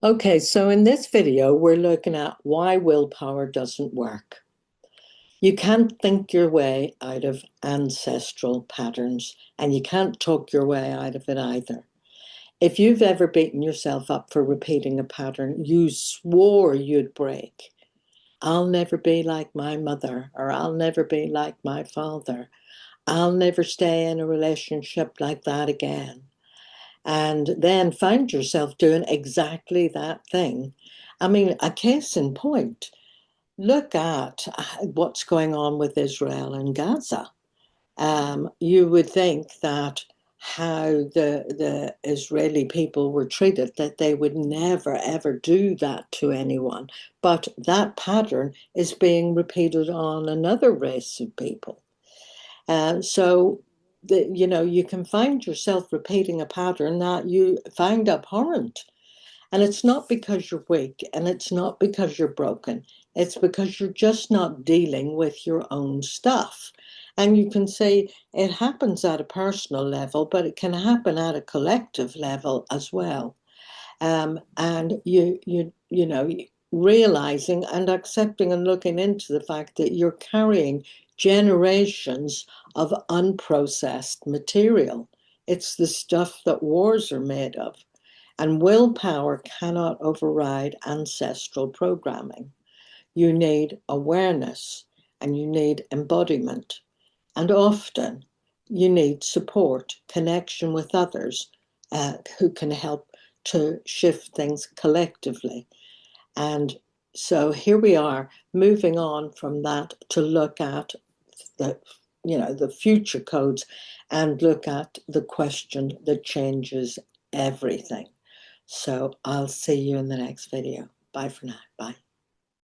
Okay, so in this video, we're looking at why willpower doesn't work. You can't think your way out of ancestral patterns, and you can't talk your way out of it either. If you've ever beaten yourself up for repeating a pattern you swore you'd break, I'll never be like my mother, or I'll never be like my father, I'll never stay in a relationship like that again, and then find yourself doing exactly that thing. I mean, a case in point, look at what's going on with Israel and Gaza. You would think that how the Israeli people were treated, that they would never ever do that to anyone. But that pattern is being repeated on another race of people. So you can find yourself repeating a pattern that you find abhorrent. And it's not because you're weak and it's not because you're broken. It's because you're just not dealing with your own stuff. And you can say it happens at a personal level, but it can happen at a collective level as well. And realizing and accepting and looking into the fact that you're carrying generations of unprocessed material. It's the stuff that wars are made of. And willpower cannot override ancestral programming. You need awareness and you need embodiment. And often you need support, connection with others who can help to shift things collectively. And so here we are moving on from that to look at the the future codes and look at the question that changes everything. So I'll see you in the next video. Bye for now. Bye.